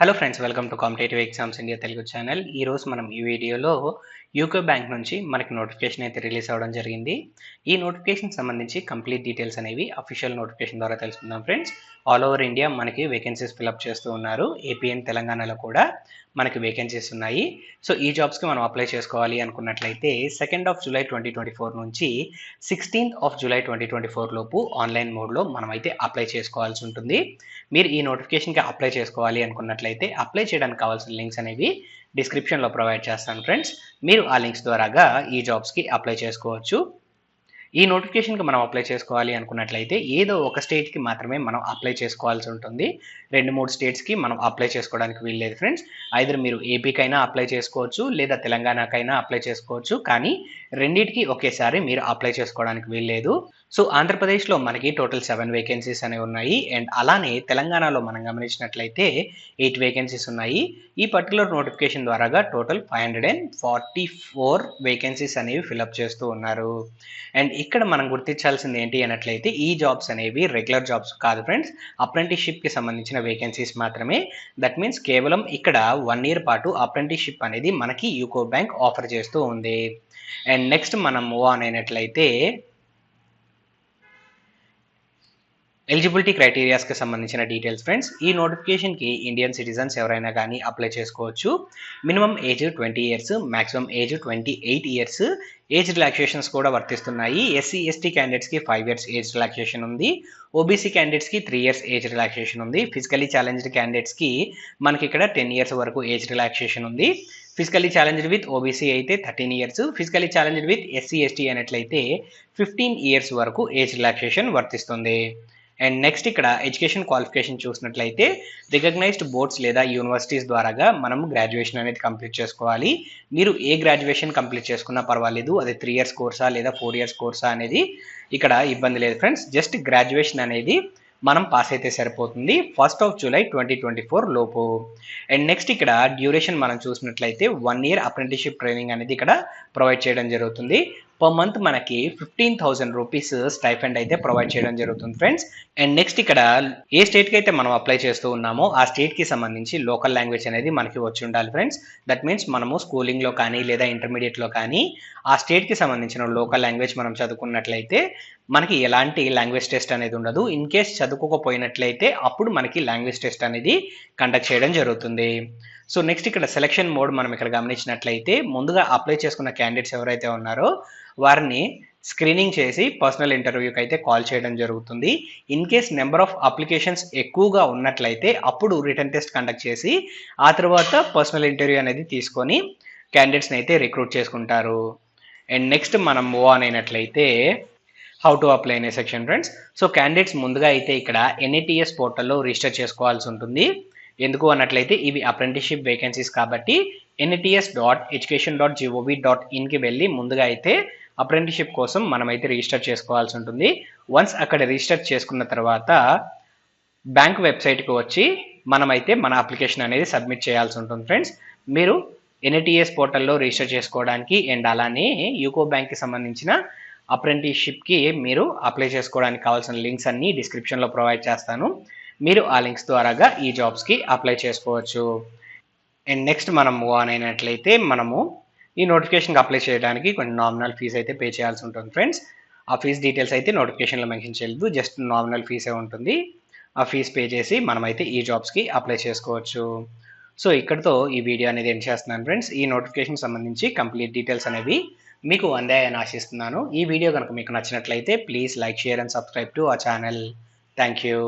Hello friends, welcome to competitive exams India Telugu channel. ఈరోజు మనం ఈ వీడియోలో యూకో బ్యాంక్ నుంచి మనకి నోటిఫికేషన్ అయితే రిలీజ్ అవ్వడం జరిగింది. ఈ నోటిఫికేషన్ సంబంధించి కంప్లీట్ డీటెయిల్స్ అనేవి అఫీషియల్ నోటిఫికేషన్ ద్వారా తెలుసుకుందాం ఫ్రెండ్స్. ఆల్ ఓవర్ ఇండియా మనకి వేకెన్సీస్ ఫిల్అప్ చేస్తూ ఉన్నారు. ఏపీ అండ్ తెలంగాణలో కూడా మనకి వేకెన్సీస్ ఉన్నాయి. సో ఈ జాబ్స్కి మనం అప్లై చేసుకోవాలి అనుకున్నట్లయితే 2nd ఆఫ్ జూలై 2024 నుంచి 16th ఆఫ్ జూలై 2024 లోపు ఆన్లైన్ మోడ్లో మనమైతే అప్లై చేసుకోవాల్సి ఉంటుంది. మీరు ఈ నోటిఫికేషన్కి అప్లై చేసుకోవాలి అనుకున్నట్లయితే అప్లై చేయడానికి కావాల్సిన లింక్స్ అనేవి డిస్క్రిప్షన్లో ప్రొవైడ్ చేస్తాను ఫ్రెండ్స్. మీరు ఆ లింక్స్ ద్వారాగా ఈ జాబ్స్కి అప్లై చేసుకోవచ్చు. ఈ నోటిఫికేషన్కి మనం అప్లై చేసుకోవాలి అనుకున్నట్లయితే ఏదో ఒక స్టేట్కి మాత్రమే మనం అప్లై చేసుకోవాల్సి ఉంటుంది. 2-3 స్టేట్స్కి మనం అప్లై చేసుకోవడానికి వీల్లేదు ఫ్రెండ్స్. ఐదర్ మీరు ఏపీకైనా అప్లై చేసుకోవచ్చు, లేదా తెలంగాణకైనా అప్లై చేసుకోవచ్చు. కానీ రెండింటికి ఒకేసారి మీరు అప్లై చేసుకోవడానికి వీల్లేదు. సో ఆంధ్రప్రదేశ్లో మనకి టోటల్ 7 వేకెన్సీస్ అనేవి ఉన్నాయి. అండ్ అలానే తెలంగాణలో మనం గమనించినట్లయితే 8 వేకెన్సీస్ ఉన్నాయి. ఈ పర్టికులర్ నోటిఫికేషన్ ద్వారాగా టోటల్ 544 వేకెన్సీస్ అనేవి ఫిల్అప్ చేస్తూ ఉన్నారు. అండ్ ఇక్కడ మనం గుర్తించాల్సింది ఏంటి అన్నట్లయితే ఈ జాబ్స్ అనేవి రెగ్యులర్ జాబ్స్ కాదు ఫ్రెండ్స్, అప్రెంటిస్షిప్కి సంబంధించిన వేకెన్సీస్ మాత్రమే. దట్ మీన్స్ కేవలం ఇక్కడ 1 year పాటు అప్రెంటిస్షిప్ అనేది మనకి యూకో బ్యాంక్ ఆఫర్ చేస్తూ ఉంది. అండ్ నెక్స్ట్ మనం మూవ్ ఆన్ అయినట్లయితే ఎలిజిబిలిటీ క్రైటీరియాస్కి సంబంధించిన డీటెయిల్స్ ఫ్రెండ్స్. ఈ నోటిఫికేషన్కి ఇండియన్ సిటిజన్స్ ఎవరైనా కానీ అప్లై చేసుకోవచ్చు. Minimum age 20 years, maximum age 28 years. Age relaxations కూడా వర్తిస్తున్నాయి. ఎస్సీ ఎస్టీ క్యాండిడేట్స్కి 5 years ఏజ్ రిలాక్సేషన్ ఉంది. ఓబీసీ క్యాండిడేట్స్కి 3 years ఏజ్ రిలాక్సేషన్ ఉంది. ఫిజికలీ ఛాలెంజ్డ్ క్యాండిడేట్స్కి మనకి ఇక్కడ 10 years వరకు ఏజ్ రిలాక్సేషన్ ఉంది. ఫిజికలీ ఛాలెంజ్డ్ విత్ ఓబీసీ అయితే 13 years, physically challenged with SC ST అయినట్లయితే 15 years వరకు ఏజ్ రిలాక్సేషన్ వర్తిస్తుంది. అండ్ నెక్స్ట్ ఇక్కడ ఎడ్యుకేషన్ క్వాలిఫికేషన్ చూసినట్లయితే రికగ్నైజ్డ్ బోర్డ్స్ లేదా యూనివర్సిటీస్ ద్వారాగా మనం గ్రాడ్యుయేషన్ అనేది కంప్లీట్ చేసుకోవాలి. మీరు ఏ గ్రాడ్యుయేషన్ కంప్లీట్ చేసుకున్నా పర్వాలేదు, అది 3 years కోర్సా లేదా 4 years కోర్సా అనేది ఇక్కడ ఇబ్బంది లేదు ఫ్రెండ్స్. జస్ట్ గ్రాడ్యుయేషన్ అనేది మనం పాస్ అయితే సరిపోతుంది 1st of July 2024 లోపు. అండ్ నెక్స్ట్ ఇక్కడ డ్యూరేషన్ మనం చూసినట్లయితే 1 year అప్రెంటిస్షిప్ ట్రైనింగ్ అనేది ఇక్కడ ప్రొవైడ్ చేయడం జరుగుతుంది. పర్ మంత్ మనకి 15,000 రూపీస్ స్టైఫండ్ అయితే ప్రొవైడ్ చేయడం జరుగుతుంది ఫ్రెండ్స్. అండ్ నెక్స్ట్ ఇక్కడ ఏ స్టేట్కి అయితే మనం అప్లై చేస్తూ ఉన్నామో ఆ స్టేట్కి సంబంధించి లోకల్ లాంగ్వేజ్ అనేది మనకి వచ్చి ఉండాలి ఫ్రెండ్స్. దట్ మీన్స్ మనము స్కూలింగ్లో కానీ లేదా ఇంటర్మీడియట్లో కానీ ఆ స్టేట్కి సంబంధించిన లోకల్ లాంగ్వేజ్ మనం చదువుకున్నట్లయితే మనకి ఎలాంటి లాంగ్వేజ్ టెస్ట్ అనేది ఉండదు. ఇన్ కేస్ చదువుకోకపోయినట్లయితే అప్పుడు మనకి లాంగ్వేజ్ టెస్ట్ అనేది కండక్ట్ చేయడం జరుగుతుంది. సో నెక్స్ట్ ఇక్కడ సెలక్షన్ మోడ్ మనం ఇక్కడ గమనించినట్లయితే ముందుగా అప్లై చేసుకున్న క్యాండిడేట్స్ ఎవరైతే ఉన్నారో వారిని స్క్రీనింగ్ చేసి పర్సనల్ ఇంటర్వ్యూకి అయితే కాల్ చేయడం జరుగుతుంది. In case number of applications ఎక్కువగా ఉన్నట్లయితే అప్పుడు రిటర్న్ టెస్ట్ కండక్ట్ చేసి ఆ తర్వాత పర్సనల్ ఇంటర్వ్యూ అనేది తీసుకొని క్యాండిడేట్స్ని అయితే రిక్రూట్ చేసుకుంటారు. అండ్ నెక్స్ట్ మనం మూవ్ ఆన్ అయినట్లయితే హౌ టు అప్లై అనే సెక్షన్ ఫ్రెండ్స్. సో క్యాండిడేట్స్ ముందుగా అయితే ఇక్కడ ఎన్ఐటిఎస్ పోర్టల్లో రిజిస్టర్ చేసుకోవాల్సి ఉంటుంది. ఎందుకు అన్నట్లయితే ఇవి అప్రెంటిస్షిప్ వేకెన్సీస్ కాబట్టి nets.education.gov.inకి వెళ్ళి ముందుగా అయితే అప్రెంటిస్షిప్ కోసం మనమైతే రిజిస్టర్ చేసుకోవాల్సి ఉంటుంది. వన్స్ అక్కడ రిజిస్టర్ చేసుకున్న తర్వాత బ్యాంక్ వెబ్సైట్కి వచ్చి మనమైతే మన అప్లికేషన్ అనేది సబ్మిట్ చేయాల్సి ఉంటుంది ఫ్రెండ్స్. మీరు ఎన్ఐటిఎస్ పోర్టల్లో రిజిస్టర్ చేసుకోవడానికి అండ్ అలానే యూకో బ్యాంక్కి సంబంధించిన అప్రెంటిస్షిప్కి మీరు అప్లై చేసుకోవడానికి కావాల్సిన లింక్స్ అన్నీ డిస్క్రిప్షన్లో ప్రొవైడ్ చేస్తాను. మీరు ఆ లింక్స్ ద్వారాగా ఈ జాబ్స్కి అప్లై చేసుకోవచ్చు. అండ్ నెక్స్ట్ మనం మూవ్ ఆన్ అయినట్లయితే మనము ఈ నోటిఫికేషన్కి అప్లై చేయడానికి కొన్ని నామినల్ ఫీజ్ అయితే పే చేయాల్సి ఉంటుంది ఫ్రెండ్స్. ఆ ఫీజ్ డీటెయిల్స్ అయితే నోటిఫికేషన్లో మెన్షన్ చేయలేదు, జస్ట్ నామినల్ ఫీజే ఉంటుంది. ఆ ఫీజ్ పే చేసి మనమైతే ఈ జాబ్స్కి అప్లై చేసుకోవచ్చు. సో ఇక్కడితో ఈ వీడియో అనేది ఎండ్ చేస్తున్నాను ఫ్రెండ్స్. ఈ నోటిఫికేషన్ సంబంధించి కంప్లీట్ డీటెయిల్స్ అనేవి మీకు అందాయని ఆశిస్తున్నాను. ఈ వీడియో కనుక మీకు నచ్చినట్లయితే please like, share and subscribe to our channel. Thank you.